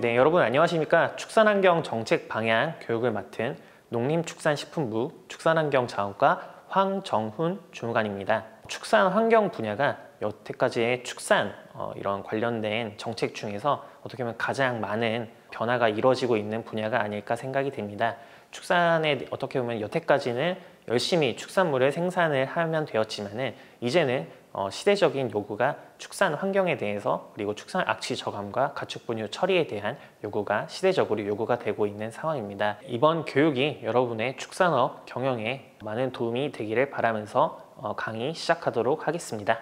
네, 여러분 안녕하십니까? 축산환경 정책 방향 교육을 맡은 농림축산식품부 축산환경자원과 황정훈 주무관입니다. 축산환경 분야가 여태까지의 축산 이런 관련된 정책 중에서 어떻게 보면 가장 많은 변화가 이루어지고 있는 분야가 아닐까 생각이 됩니다. 축산에 어떻게 보면 여태까지는 열심히 축산물을 생산을 하면 되었지만은 이제는 시대적인 요구가 축산 환경에 대해서 그리고 축산 악취 저감과 가축 분유 처리에 대한 요구가 시대적으로 요구가 되고 있는 상황입니다. 이번 교육이 여러분의 축산업 경영에 많은 도움이 되기를 바라면서 강의 시작하도록 하겠습니다.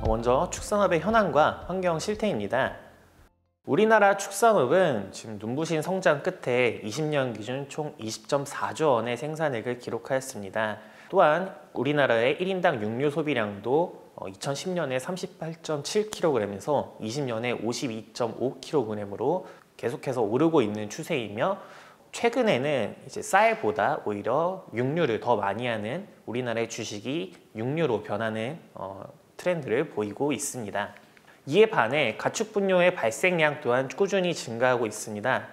먼저 축산업의 현황과 환경 실태입니다. 우리나라 축산업은 지금 눈부신 성장 끝에 20년 기준 총 20.4조 원의 생산액을 기록하였습니다. 또한 우리나라의 1인당 육류 소비량도 2010년에 38.7kg에서 20년에 52.5kg으로 계속해서 오르고 있는 추세이며, 최근에는 이제 쌀보다 오히려 육류를 더 많이 하는 우리나라의 주식이 육류로 변하는 트렌드를 보이고 있습니다. 이에 반해 가축 분뇨의 발생량 또한 꾸준히 증가하고 있습니다.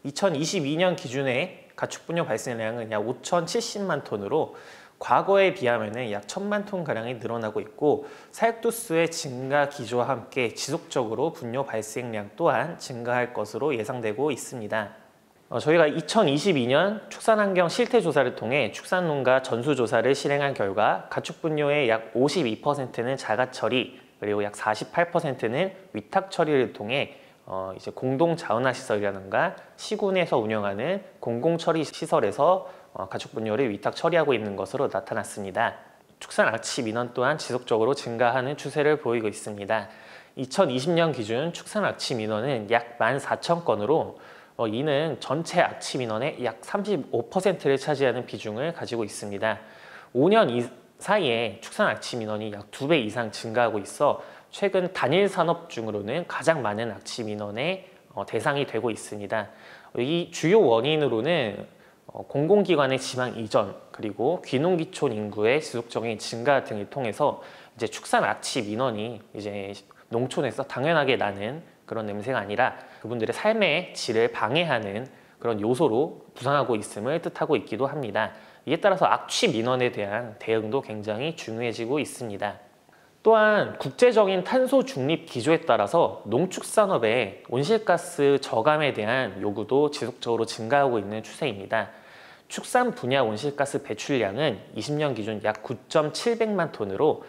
2022년 기준의 가축 분뇨 발생량은 약 5,070만 톤으로 과거에 비하면 약 1,000만 톤가량이 늘어나고 있고, 사육두수의 증가 기조와 함께 지속적으로 분뇨 발생량 또한 증가할 것으로 예상되고 있습니다. 저희가 2022년 축산환경 실태조사를 통해 축산농가 전수조사를 실행한 결과 가축 분뇨의 약 52%는 자가처리, 그리고 약 48%는 위탁 처리를 통해 이제 공동 자원화 시설이라든가 시군에서 운영하는 공공 처리 시설에서 가축 분뇨를 위탁 처리하고 있는 것으로 나타났습니다. 축산 악취 민원 또한 지속적으로 증가하는 추세를 보이고 있습니다. 2020년 기준 축산 악취 민원은 약 14,000건으로 이는 전체 악취 민원의 약 35%를 차지하는 비중을 가지고 있습니다. 5년 사이에 축산 악취 민원이 약 2배 이상 증가하고 있어 최근 단일 산업 중으로는 가장 많은 악취 민원의 대상이 되고 있습니다. 이 주요 원인으로는 공공기관의 지방 이전, 그리고 귀농귀촌 인구의 지속적인 증가 등을 통해서 이제 축산 악취 민원이 이제 농촌에서 당연하게 나는 그런 냄새가 아니라 그분들의 삶의 질을 방해하는 그런 요소로 부상하고 있음을 뜻하고 있기도 합니다. 이에 따라서 악취 민원에 대한 대응도 굉장히 중요해지고 있습니다. 또한 국제적인 탄소 중립 기조에 따라서 농축산업의 온실가스 저감에 대한 요구도 지속적으로 증가하고 있는 추세입니다. 축산 분야 온실가스 배출량은 20년 기준 약 9,700만 톤으로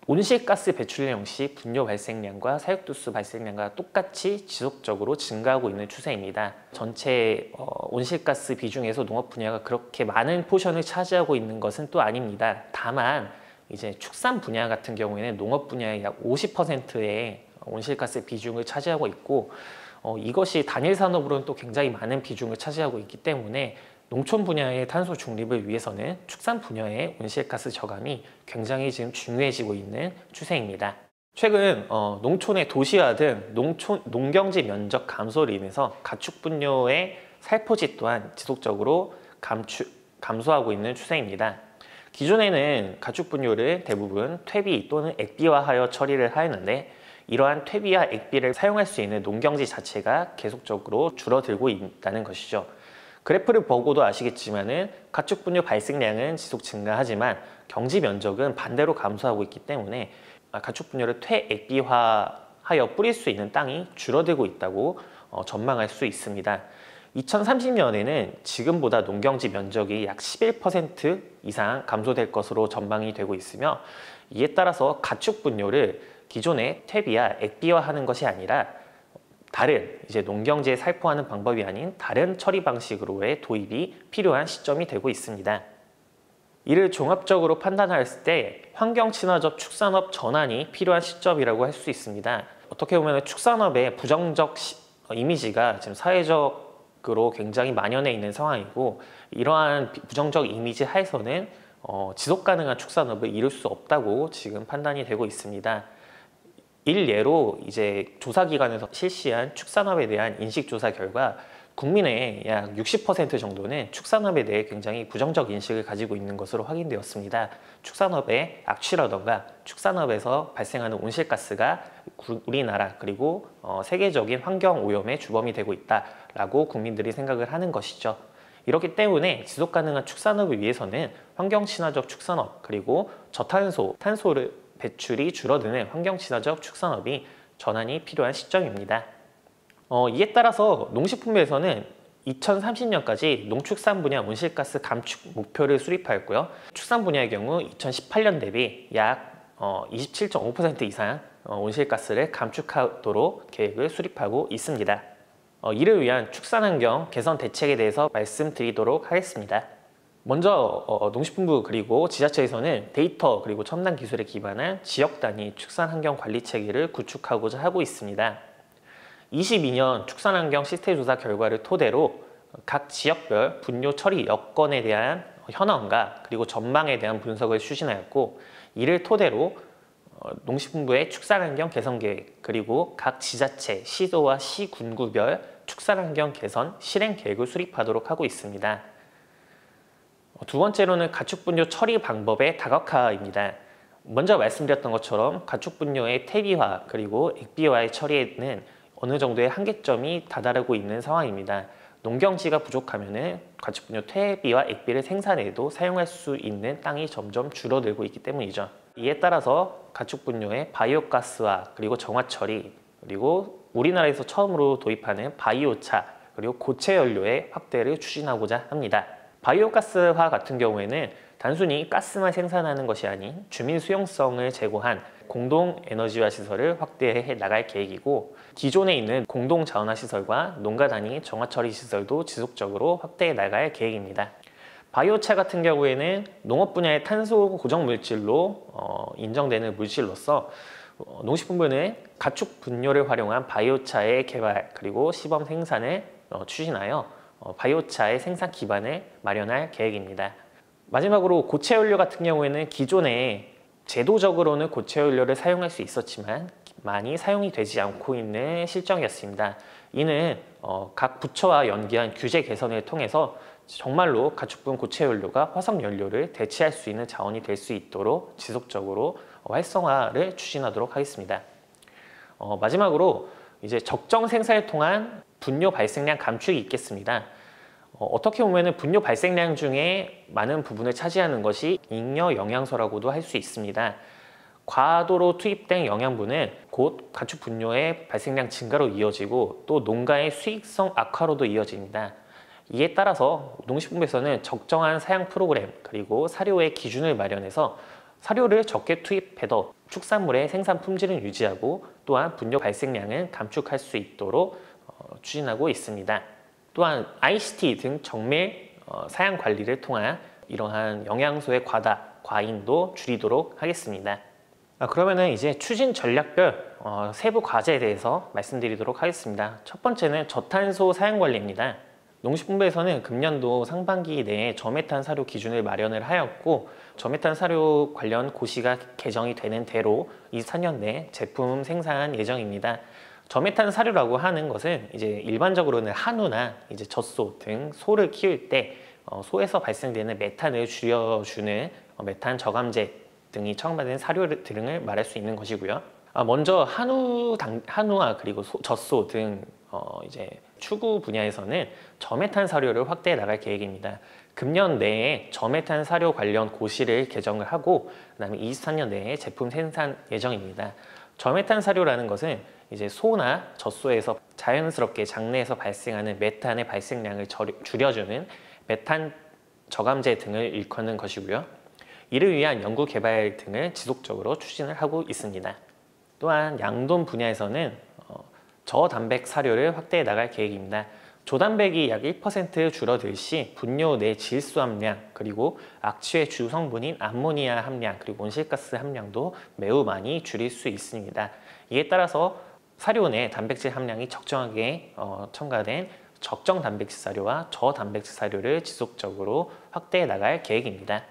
온실가스 배출량 역시 분뇨 발생량과 사육두수 발생량과 똑같이 지속적으로 증가하고 있는 추세입니다. 전체 온실가스 비중에서 농업 분야가 그렇게 많은 포션을 차지하고 있는 것은 또 아닙니다. 다만 이제 축산 분야 같은 경우에는 농업 분야의 약 50%의 온실가스 비중을 차지하고 있고, 이것이 단일 산업으로는 또 굉장히 많은 비중을 차지하고 있기 때문에 농촌 분야의 탄소 중립을 위해서는 축산 분야의 온실가스 저감이 굉장히 지금 중요해지고 있는 추세입니다. 최근 농촌의 도시화 등 농경지 면적 감소로 인해서 가축 분뇨의 살포지 또한 지속적으로 감소하고 있는 추세입니다. 기존에는 가축 분뇨를 대부분 퇴비 또는 액비화하여 처리를 하였는데, 이러한 퇴비와 액비를 사용할 수 있는 농경지 자체가 계속적으로 줄어들고 있다는 것이죠. 그래프를 보고도 아시겠지만은 가축 분뇨 발생량은 지속 증가하지만 경지 면적은 반대로 감소하고 있기 때문에 가축 분뇨를 퇴액비화하여 뿌릴 수 있는 땅이 줄어들고 있다고 전망할 수 있습니다. 2030년에는 지금보다 농경지 면적이 약 11% 이상 감소될 것으로 전망이 되고 있으며, 이에 따라서 가축 분뇨를 기존의 퇴비와 액비화하는 것이 아니라 다른 이제 농경지에 살포하는 방법이 아닌 다른 처리 방식으로의 도입이 필요한 시점이 되고 있습니다. 이를 종합적으로 판단했을 때 환경 친화적 축산업 전환이 필요한 시점이라고 할 수 있습니다. 어떻게 보면 축산업의 부정적 이미지가 지금 사회적으로 굉장히 만연해 있는 상황이고, 이러한 부정적 이미지 하에서는 지속 가능한 축산업을 이룰 수 없다고 지금 판단이 되고 있습니다. 일례로 이제 조사기관에서 실시한 축산업에 대한 인식조사 결과 국민의 약 60% 정도는 축산업에 대해 굉장히 부정적 인식을 가지고 있는 것으로 확인되었습니다. 축산업의 악취라던가 축산업에서 발생하는 온실가스가 우리나라 그리고 세계적인 환경 오염의 주범이 되고 있다라고 국민들이 생각을 하는 것이죠. 이렇기 때문에 지속 가능한 축산업을 위해서는 환경 친화적 축산업 그리고 탄소를 배출이 줄어드는 환경 친화적 축산업이 전환이 필요한 시점입니다. 이에 따라서 농식품부에서는 2030년까지 농축산 분야 온실가스 감축 목표를 수립하였고요. 축산 분야의 경우 2018년 대비 약 27.5% 이상 온실가스를 감축하도록 계획을 수립하고 있습니다. 이를 위한 축산환경 개선 대책에 대해서 말씀드리도록 하겠습니다. 먼저 농식품부 그리고 지자체에서는 데이터 그리고 첨단 기술에 기반한 지역 단위 축산환경 관리 체계를 구축하고자 하고 있습니다. 22년 축산환경 시스템조사 결과를 토대로 각 지역별 분뇨 처리 여건에 대한 현황과 그리고 전망에 대한 분석을 추진하였고, 이를 토대로 농식품부의 축산환경 개선 계획 그리고 각 지자체, 시도와 시군구별 축산환경 개선 실행 계획을 수립하도록 하고 있습니다. 두 번째로는 가축분뇨 처리 방법의 다각화입니다. 먼저 말씀드렸던 것처럼 가축분뇨의 퇴비화 그리고 액비화의 처리에는 어느 정도의 한계점이 다다르고 있는 상황입니다. 농경지가 부족하면 가축분뇨 퇴비와 액비를 생산해도 사용할 수 있는 땅이 점점 줄어들고 있기 때문이죠. 이에 따라서 가축분뇨의 바이오가스화 그리고 정화처리, 그리고 우리나라에서 처음으로 도입하는 바이오차 그리고 고체연료의 확대를 추진하고자 합니다. 바이오가스화 같은 경우에는 단순히 가스만 생산하는 것이 아닌 주민 수용성을 제고한 공동 에너지화 시설을 확대해 나갈 계획이고, 기존에 있는 공동 자원화 시설과 농가 단위 정화 처리 시설도 지속적으로 확대해 나갈 계획입니다. 바이오차 같은 경우에는 농업 분야의 탄소 고정 물질로 인정되는 물질로서 농식품부는 가축 분뇨를 활용한 바이오차의 개발 그리고 시범 생산을 추진하여 바이오차의 생산 기반을 마련할 계획입니다. 마지막으로 고체연료 같은 경우에는 기존에 제도적으로는 고체연료를 사용할 수 있었지만 많이 사용이 되지 않고 있는 실정이었습니다. 이는 각 부처와 연기한 규제 개선을 통해서 정말로 가축분 고체연료가 화석연료를 대체할 수 있는 자원이 될 수 있도록 지속적으로 활성화를 추진하도록 하겠습니다. 마지막으로 이제 적정 생산을 통한 분뇨 발생량 감축이 있겠습니다. 어떻게 보면 분뇨 발생량 중에 많은 부분을 차지하는 것이 잉여 영양소라고도 할 수 있습니다. 과도로 투입된 영양분은 곧 가축 분뇨의 발생량 증가로 이어지고 또 농가의 수익성 악화로도 이어집니다. 이에 따라서 농식품부에서는 적정한 사양 프로그램 그리고 사료의 기준을 마련해서 사료를 적게 투입해도 축산물의 생산 품질은 유지하고 또한 분뇨 발생량은 감축할 수 있도록 추진하고 있습니다. 또한 ICT 등 정밀 사양 관리를 통한 이러한 영양소의 과잉도 줄이도록 하겠습니다. 그러면은 이제 추진 전략별 세부 과제에 대해서 말씀드리도록 하겠습니다. 첫 번째는 저탄소 사양 관리입니다. 농식품부에서는 금년도 상반기 내에 저메탄 사료 기준을 마련을 하였고, 저메탄 사료 관련 고시가 개정이 되는 대로 24년 내 제품 생산 예정입니다. 저메탄 사료라고 하는 것은 이제 일반적으로는 한우나 이제 젖소 등 소를 키울 때 소에서 발생되는 메탄을 줄여주는 메탄 저감제 등이 첨가된 사료 등을 말할 수 있는 것이고요. 먼저 한우와 그리고 젖소 등 이제 추구 분야에서는 저메탄 사료를 확대해 나갈 계획입니다. 금년 내에 저메탄 사료 관련 고시를 개정을 하고 그다음에 24년 내에 제품 생산 예정입니다. 저메탄 사료라는 것은 이제 소나 젖소에서 자연스럽게 장내에서 발생하는 메탄의 발생량을 줄여주는 메탄 저감제 등을 일컫는 것이고요. 이를 위한 연구 개발 등을 지속적으로 추진을 하고 있습니다. 또한 양돈 분야에서는 저단백 사료를 확대해 나갈 계획입니다. 조단백이 약 1% 줄어들 시 분뇨 내 질소 함량 그리고 악취의 주 성분인 암모니아 함량 그리고 온실가스 함량도 매우 많이 줄일 수 있습니다. 이에 따라서 사료 내 단백질 함량이 적정하게 첨가된 적정 단백질 사료와 저단백질 사료를 지속적으로 확대해 나갈 계획입니다.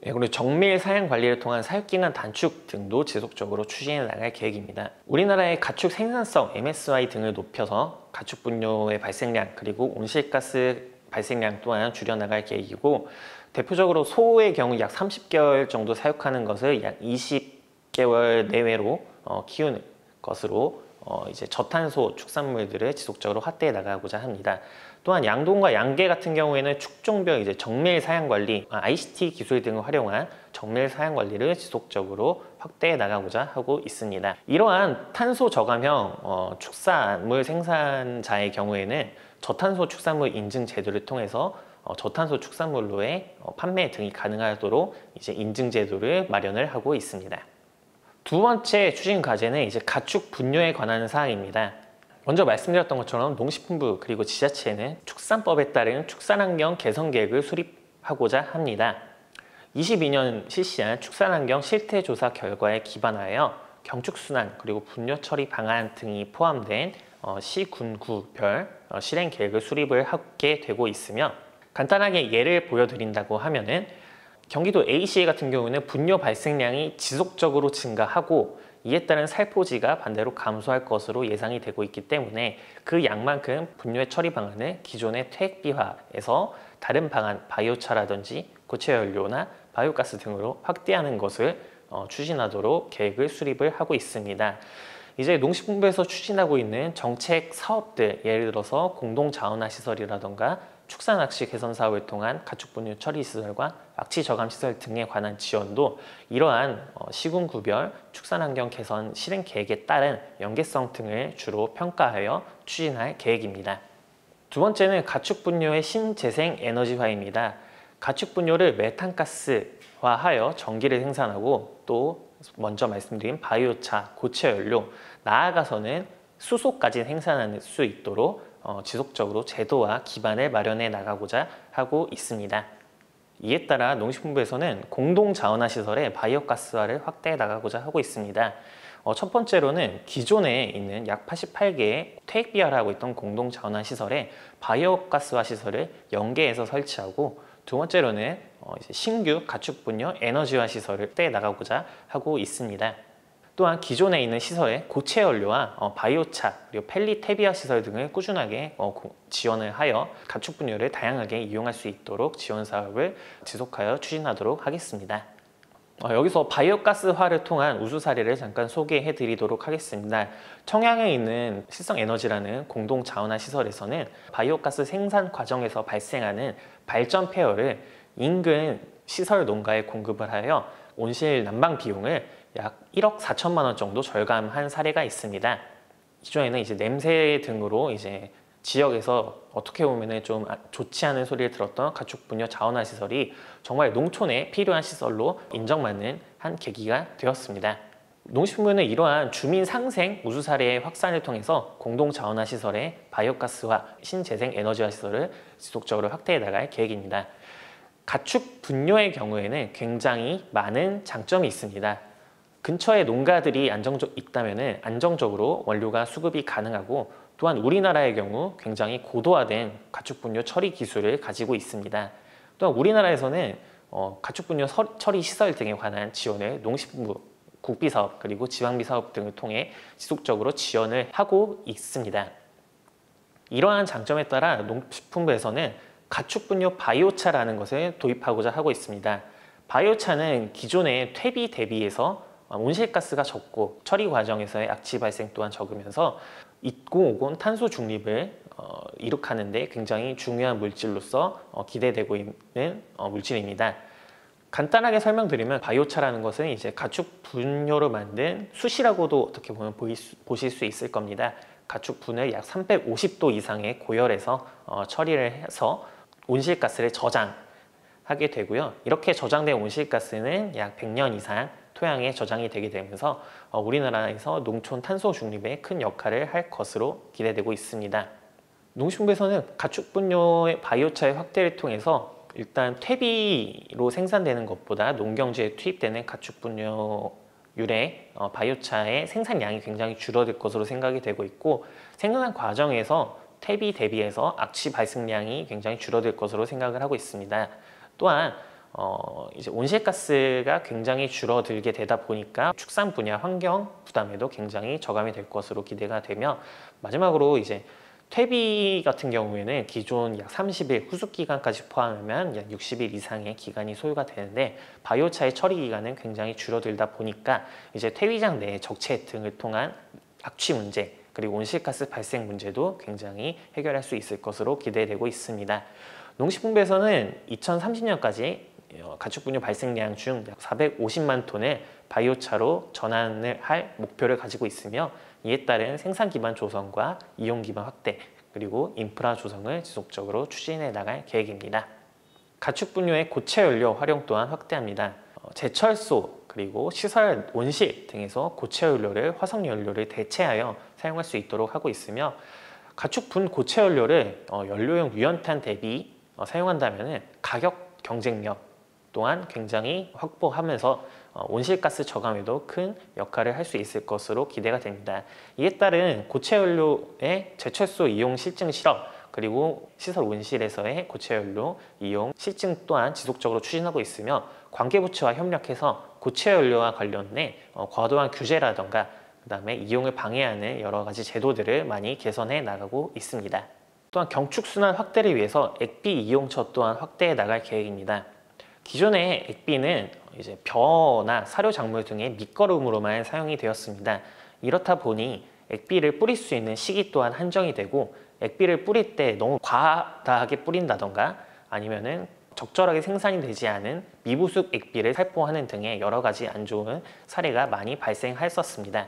네, 그리고 정밀 사양 관리를 통한 사육기간 단축 등도 지속적으로 추진해 나갈 계획입니다. 우리나라의 가축 생산성 MSY 등을 높여서 가축 분뇨의 발생량 그리고 온실가스 발생량 또한 줄여나갈 계획이고, 대표적으로 소의 경우 약 30개월 정도 사육하는 것을 약 20개월 내외로 키우는 것으로 이제 저탄소 축산물들을 지속적으로 확대해 나가고자 합니다. 또한 양동과 양계 같은 경우에는 축종별 이제 정밀 사양 관리, ICT 기술 등을 활용한 정밀 사양 관리를 지속적으로 확대해 나가고자 하고 있습니다. 이러한 탄소 저감형 축산물 생산자의 경우에는 저탄소 축산물 인증 제도를 통해서 저탄소 축산물로의 판매 등이 가능하도록 이제 인증 제도를 마련을 하고 있습니다. 두 번째 추진 과제는 이제 가축 분뇨에 관한 사항입니다. 먼저 말씀드렸던 것처럼 농식품부 그리고 지자체는 축산법에 따른 축산환경 개선 계획을 수립하고자 합니다. 22년 실시한 축산환경 실태조사 결과에 기반하여 경축순환 그리고 분뇨 처리 방안 등이 포함된 시군구별 실행 계획을 수립을 하게 되고 있으며, 간단하게 예를 보여드린다고 하면은 경기도 A시 같은 경우는 분뇨 발생량이 지속적으로 증가하고 이에 따른 살포지가 반대로 감소할 것으로 예상이 되고 있기 때문에 그 양만큼 분뇨의 처리 방안을 기존의 퇴액비화에서 다른 방안, 바이오차라든지 고체연료나 바이오가스 등으로 확대하는 것을 추진하도록 계획을 수립을 하고 있습니다. 이제 농식품부에서 추진하고 있는 정책 사업들, 예를 들어서 공동자원화 시설이라던가 축산악취 개선 사업을 통한 가축 분뇨 처리 시설과 악취 저감 시설 등에 관한 지원도 이러한 시군구별 축산환경 개선 실행 계획에 따른 연계성 등을 주로 평가하여 추진할 계획입니다. 두 번째는 가축 분뇨의 신재생 에너지화입니다. 가축 분뇨를 메탄가스화하여 전기를 생산하고 또 먼저 말씀드린 바이오차, 고체연료, 나아가서는 수소까지 생산할 수 있도록 지속적으로 제도와 기반을 마련해 나가고자 하고 있습니다. 이에 따라 농식품부에서는 공동자원화 시설의 바이오가스화를 확대해 나가고자 하고 있습니다. 첫 번째로는 기존에 있는 약 88개의 퇴액비화를 하고 있던 공동자원화 시설에 바이오가스화 시설을 연계해서 설치하고, 두 번째로는 이제 신규 가축분뇨 에너지화 시설을 확대해 나가고자 하고 있습니다. 또한 기존에 있는 시설에 고체연료와 바이오차, 그리고 펠리테비아 시설 등을 꾸준하게 지원을 하여 가축 분뇨를 다양하게 이용할 수 있도록 지원 사업을 지속하여 추진하도록 하겠습니다. 여기서 바이오가스화를 통한 우수 사례를 잠깐 소개해 드리도록 하겠습니다. 청양에 있는 실성에너지라는 공동자원화 시설에서는 바이오가스 생산 과정에서 발생하는 발전 폐열을 인근 시설 농가에 공급을 하여 온실 난방 비용을 약 1억 4천만 원 정도 절감한 사례가 있습니다. 기존에는 이제 냄새 등으로 이제 지역에서 어떻게 보면 좀 좋지 않은 소리를 들었던 가축 분뇨 자원화 시설이 정말 농촌에 필요한 시설로 인정받는 한 계기가 되었습니다. 농식품부는 이러한 주민 상생 우수 사례의 확산을 통해서 공동 자원화 시설의 바이오가스화, 신재생 에너지화 시설을 지속적으로 확대해 나갈 계획입니다. 가축 분뇨의 경우에는 굉장히 많은 장점이 있습니다. 근처에 농가들이 있다면 안정적으로 원료가 수급이 가능하고, 또한 우리나라의 경우 굉장히 고도화된 가축 분뇨 처리 기술을 가지고 있습니다. 또한 우리나라에서는 가축 분뇨 처리 시설 등에 관한 지원을 농식품부, 국비사업 그리고 지방비사업 등을 통해 지속적으로 지원을 하고 있습니다. 이러한 장점에 따라 농식품부에서는 가축 분뇨 바이오차라는 것을 도입하고자 하고 있습니다. 바이오차는 기존의 퇴비 대비해서 온실가스가 적고 처리 과정에서의 악취 발생 또한 적으면서 2050 탄소 중립을 이룩하는 데 굉장히 중요한 물질로서 기대되고 있는 물질입니다. 간단하게 설명드리면 바이오차라는 것은 이제 가축 분뇨로 만든 숯이라고도 어떻게 보면 보실 수 있을 겁니다. 가축 분을 약 350도 이상의 고열에서 처리를 해서 온실가스를 저장하게 되고요. 이렇게 저장된 온실가스는 약 100년 이상 토양에 저장이 되게 되면서 우리나라에서 농촌 탄소 중립에 큰 역할을 할 것으로 기대되고 있습니다. 농식품부에서는 가축 분뇨의 바이오차의 확대를 통해서 일단 퇴비로 생산되는 것보다 농경지에 투입되는 가축 분뇨 유래 바이오차의 생산량이 굉장히 줄어들 것으로 생각이 되고 있고, 생산 과정에서 퇴비 대비해서 악취 발생량이 굉장히 줄어들 것으로 생각을 하고 있습니다. 또한 이제 온실가스가 굉장히 줄어들게 되다 보니까 축산 분야 환경 부담에도 굉장히 저감이 될 것으로 기대가 되며, 마지막으로 이제 퇴비 같은 경우에는 기존 약 30일 후숙 기간까지 포함하면 약 60일 이상의 기간이 소요가 되는데, 바이오차의 처리 기간은 굉장히 줄어들다 보니까 이제 퇴비장 내 적체 등을 통한 악취 문제, 그리고 온실가스 발생 문제도 굉장히 해결할 수 있을 것으로 기대되고 있습니다. 농식품부에서는 2030년까지 가축분유 발생량 중 약 450만 톤을 바이오차로 전환을 할 목표를 가지고 있으며, 이에 따른 생산 기반 조성과 이용 기반 확대, 그리고 인프라 조성을 지속적으로 추진해 나갈 계획입니다. 가축분유의 고체 연료 활용 또한 확대합니다. 제철소, 그리고 시설, 온실 등에서 고체 연료를 화석 연료를 대체하여 사용할 수 있도록 하고 있으며, 가축분 고체 연료를 연료용 유연탄 대비 사용한다면 가격 경쟁력 또한 굉장히 확보하면서 온실가스 저감에도 큰 역할을 할 수 있을 것으로 기대가 됩니다. 이에 따른 고체 연료의 제철소 이용 실증 실험, 그리고 시설 온실에서의 고체 연료 이용 실증 또한 지속적으로 추진하고 있으며, 관계부처와 협력해서 고체 연료와 관련된 과도한 규제라던가 그다음에 이용을 방해하는 여러 가지 제도들을 많이 개선해 나가고 있습니다. 또한 경축순환 확대를 위해서 액비 이용처 또한 확대해 나갈 계획입니다. 기존의 액비는 이제 벼나 사료 작물 등의 밑거름으로만 사용이 되었습니다. 이렇다 보니 액비를 뿌릴 수 있는 시기 또한 한정이 되고, 액비를 뿌릴 때 너무 과다하게 뿌린다던가 아니면은 적절하게 생산이 되지 않은 미부숙 액비를 살포하는 등의 여러 가지 안 좋은 사례가 많이 발생했었습니다.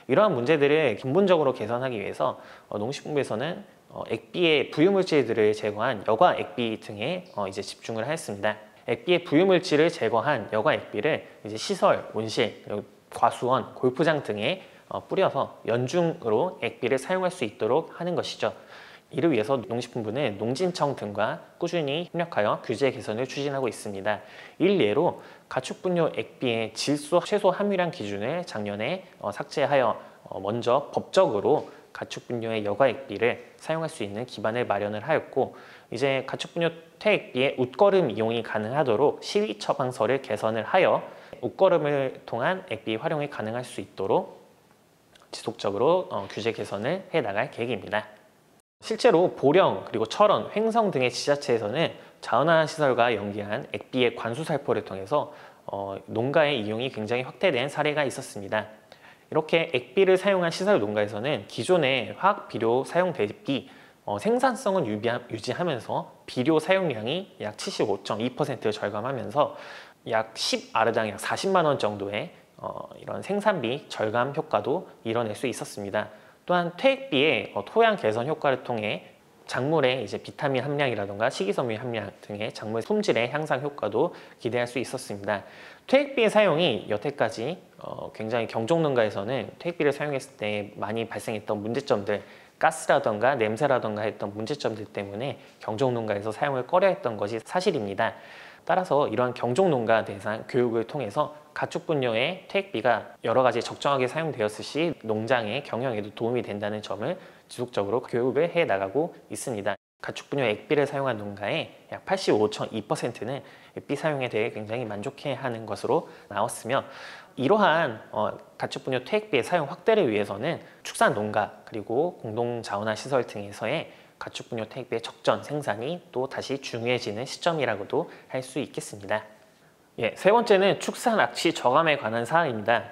이러한 문제들을 근본적으로 개선하기 위해서 농식품부에서는 액비의 부유물질들을 제거한 여과 액비 등에 이제 집중을 하였습니다. 액비의 부유물질을 제거한 여과 액비를 이제 시설, 온실, 과수원, 골프장 등에 뿌려서 연중으로 액비를 사용할 수 있도록 하는 것이죠. 이를 위해서 농식품부는 농진청 등과 꾸준히 협력하여 규제 개선을 추진하고 있습니다. 일례로 가축분유 액비의 질소 최소 함유량 기준을 작년에 삭제하여 먼저 법적으로 가축분유의 여과 액비를 사용할 수 있는 기반을 마련을 하였고, 이제 가축분유 퇴액비의 웃거름 이용이 가능하도록 시위 처방서를 개선을 하여 웃거름을 통한 액비 활용이 가능할 수 있도록 지속적으로 규제 개선을 해 나갈 계획입니다. 실제로 보령, 그리고 철원, 횡성 등의 지자체에서는 자원화 시설과 연계한 액비의 관수 살포를 통해서 농가의 이용이 굉장히 확대된 사례가 있었습니다. 이렇게 액비를 사용한 시설 농가에서는 기존의 화학 비료 사용 대비 생산성은 유지하면서 비료 사용량이 약 75.2% 절감하면서 약 10아르당 약 40만 원 정도의 이런 생산비 절감 효과도 이뤄낼 수 있었습니다. 또한 퇴액비의 토양 개선 효과를 통해 작물의 이제 비타민 함량이라든가 식이섬유 함량 등의 작물 품질의 향상 효과도 기대할 수 있었습니다. 퇴액비의 사용이 여태까지 굉장히 경종농가에서는 퇴액비를 사용했을 때 많이 발생했던 문제점들, 가스라던가 냄새라던가 했던 문제점들 때문에 경종농가에서 사용을 꺼려했던 것이 사실입니다. 따라서 이러한 경종농가 대상 교육을 통해서 가축분유의 퇴액비가 여러 가지 적정하게 사용되었을 시 농장의 경영에도 도움이 된다는 점을 지속적으로 교육을 해 나가고 있습니다. 가축분유 액비를 사용한 농가의 약 85.2%는 액비 사용에 대해 굉장히 만족해하는 것으로 나왔으며, 이러한 가축분유 퇴액비의 사용 확대를 위해서는 축산 농가, 그리고 공동 자원화 시설 등에서의 가축분유 퇴액비의 적정 생산이 또 다시 중요해지는 시점이라고도 할 수 있겠습니다. 세 번째는 축산 악취 저감에 관한 사항입니다.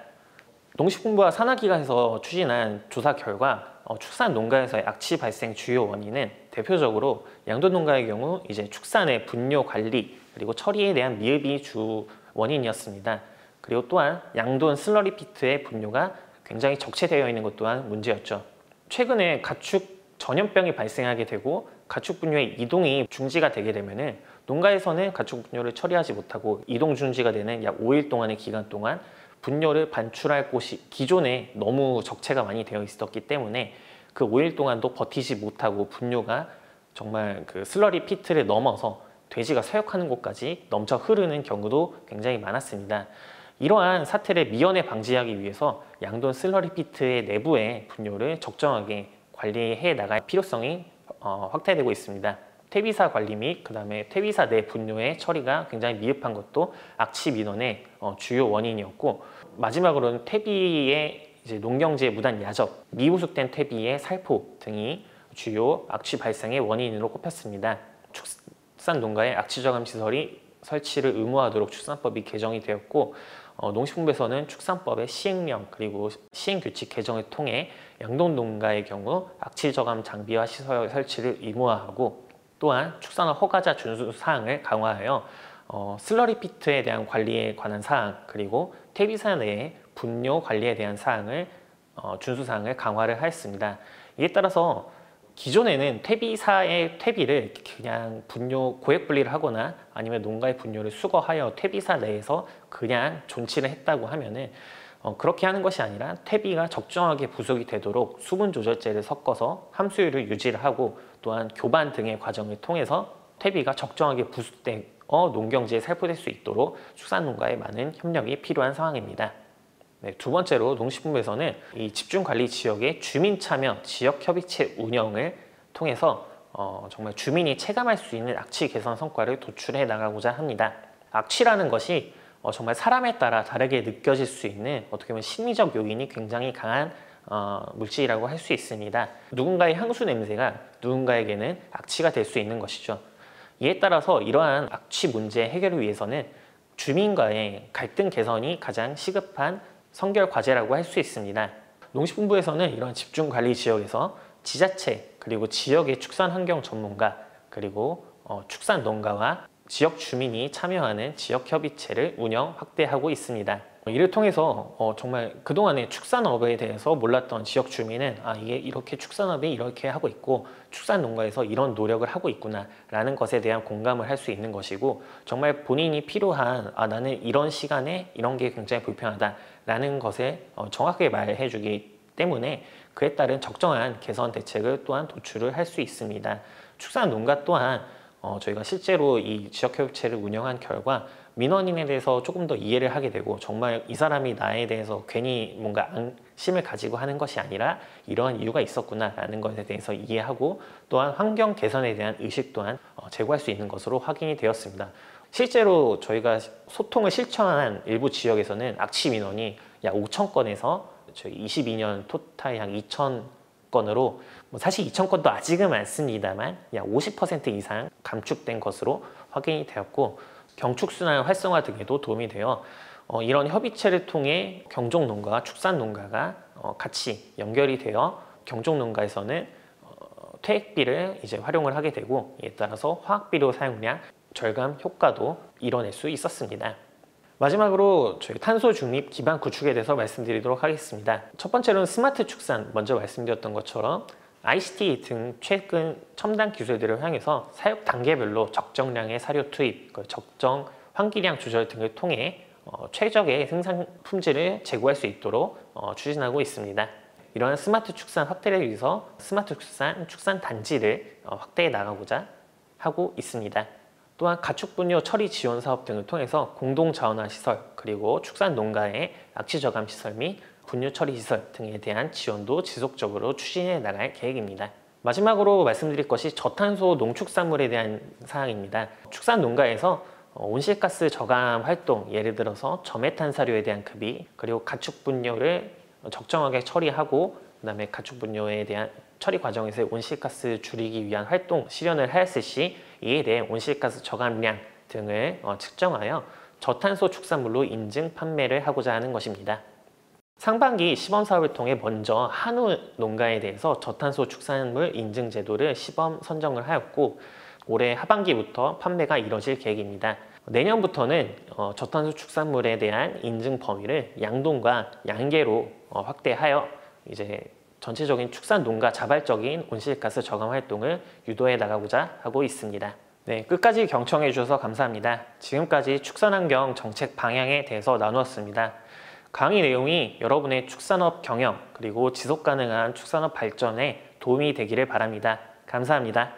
농식품부와 산하기관에서 추진한 조사 결과 축산 농가에서의 악취 발생 주요 원인은 대표적으로 양돈 농가의 경우 이제 축산의 분뇨 관리 그리고 처리에 대한 미흡이 주 원인이었습니다. 그리고 또한 양돈 슬러리 피트의 분뇨가 굉장히 적체되어 있는 것 또한 문제였죠. 최근에 가축 전염병이 발생하게 되고 가축 분뇨의 이동이 중지가 되게 되면은 농가에서는 가축 분뇨를 처리하지 못하고 이동 중지가 되는 약 5일 동안의 기간 동안 분뇨를 반출할 곳이 기존에 너무 적체가 많이 되어 있었기 때문에 그 5일 동안도 버티지 못하고 분뇨가 정말 그 슬러리 피트를 넘어서 돼지가 사육하는 곳까지 넘쳐 흐르는 경우도 굉장히 많았습니다. 이러한 사태를 미연에 방지하기 위해서 양돈 슬러리 피트의 내부의 분뇨를 적정하게 관리해 나갈 필요성이 확대되고 있습니다. 퇴비사 관리 및 그다음에 퇴비사 내 분뇨의 처리가 굉장히 미흡한 것도 악취 민원의 주요 원인이었고, 마지막으로는 퇴비의 이제 농경지의 무단 야적, 미우숙된 퇴비의 살포 등이 주요 악취 발생의 원인으로 꼽혔습니다. 축산 농가에 악취 저감 시설이 설치를 의무화하도록 축산법이 개정이 되었고, 농식품부에서는 축산법의 시행령 그리고 시행규칙 개정을 통해 양동 농가의 경우 악취 저감 장비와 시설 설치를 의무화하고, 또한 축산업 허가자 준수 사항을 강화하여 슬러리 피트에 대한 관리에 관한 사항, 그리고 퇴비사 내의 분뇨 관리에 대한 사항을 준수 사항을 강화를 하였습니다. 이에 따라서 기존에는 퇴비사의 퇴비를 그냥 분뇨 고액 분리를 하거나 아니면 농가의 분뇨를 수거하여 퇴비사 내에서 그냥 존치를 했다고 하면은 그렇게 하는 것이 아니라 퇴비가 적정하게 부속이 되도록 수분 조절제를 섞어서 함수율을 유지를 하고, 또한 교반 등의 과정을 통해서 퇴비가 적정하게 부속되어 농경지에 살포될 수 있도록 축산농가의 많은 협력이 필요한 상황입니다. 네, 두 번째로 농식품부에서는 이 집중관리 지역의 주민 참여 지역협의체 운영을 통해서 정말 주민이 체감할 수 있는 악취 개선 성과를 도출해 나가고자 합니다. 악취라는 것이 정말 사람에 따라 다르게 느껴질 수 있는 어떻게 보면 심리적 요인이 굉장히 강한 물질이라고 할 수 있습니다. 누군가의 향수 냄새가 누군가에게는 악취가 될 수 있는 것이죠. 이에 따라서 이러한 악취 문제 해결을 위해서는 주민과의 갈등 개선이 가장 시급한 선결 과제라고 할 수 있습니다. 농식품부에서는 이런 집중관리 지역에서 지자체, 그리고 지역의 축산환경 전문가, 그리고 축산농가와 지역 주민이 참여하는 지역협의체를 운영, 확대하고 있습니다. 이를 통해서 정말 그동안에 축산업에 대해서 몰랐던 지역 주민은 이게 이렇게 축산업이 이렇게 하고 있고 축산농가에서 이런 노력을 하고 있구나 라는 것에 대한 공감을 할 수 있는 것이고, 정말 본인이 필요한 나는 이런 시간에 이런 게 굉장히 불편하다 라는 것을 정확하게 말해 주기 때문에 그에 따른 적정한 개선 대책을 또한 도출을 할 수 있습니다. 축산농가 또한 저희가 실제로 이 지역협의체를 운영한 결과 민원인에 대해서 조금 더 이해를 하게 되고, 정말 이 사람이 나에 대해서 괜히 뭔가 안심을 가지고 하는 것이 아니라 이러한 이유가 있었구나 라는 것에 대해서 이해하고, 또한 환경 개선에 대한 의식 또한 제고할 수 있는 것으로 확인이 되었습니다. 실제로 저희가 소통을 실천한 일부 지역에서는 악취 민원이 약 5,000건에서 저희 22년 토탈 약 2,000건으로 사실 2,000건도 아직은 많습니다만 약 50% 이상 감축된 것으로 확인이 되었고, 경축순환 활성화 등에도 도움이 되어 이런 협의체를 통해 경종농가와 축산농가가 같이 연결이 되어 경종농가에서는 퇴액비를 이제 활용을 하게 되고, 이에 따라서 화학비료 사용량 절감 효과도 이뤄낼 수 있었습니다. 마지막으로 저희 탄소 중립 기반 구축에 대해서 말씀드리도록 하겠습니다. 첫 번째로는 스마트 축산, 먼저 말씀드렸던 것처럼 ICT 등 최근 첨단 기술들을 활용해서 사육 단계별로 적정량의 사료 투입, 적정 환기량 조절 등을 통해 최적의 생산 품질을 제고할 수 있도록 추진하고 있습니다. 이러한 스마트 축산 확대를 위해서 스마트 축산 단지를 확대해 나가고자 하고 있습니다. 또한 가축분뇨 처리 지원 사업 등을 통해서 공동 자원화 시설, 그리고 축산 농가의 악취 저감 시설 및 분뇨 처리 시설 등에 대한 지원도 지속적으로 추진해 나갈 계획입니다. 마지막으로 말씀드릴 것이 저탄소 농축산물에 대한 사항입니다. 축산 농가에서 온실가스 저감 활동, 예를 들어서 저메탄 사료에 대한 급이, 그리고 가축 분뇨를 적정하게 처리하고 그다음에 가축 분뇨에 대한 처리 과정에서의 온실가스 줄이기 위한 활동 실현을 하였을 시 이에 대해 온실가스 저감량 등을 측정하여 저탄소 축산물로 인증 판매를 하고자 하는 것입니다. 상반기 시범 사업을 통해 먼저 한우 농가에 대해서 저탄소 축산물 인증 제도를 시범 선정을 하였고, 올해 하반기부터 판매가 이뤄질 계획입니다. 내년부터는 저탄소 축산물에 대한 인증 범위를 양동과 양계로 확대하여 이제 전체적인 축산 농가 자발적인 온실가스 저감 활동을 유도해 나가고자 하고 있습니다. 네, 끝까지 경청해 주셔서 감사합니다. 지금까지 축산환경 정책 방향에 대해서 나누었습니다. 강의 내용이 여러분의 축산업 경영 그리고 지속가능한 축산업 발전에 도움이 되기를 바랍니다. 감사합니다.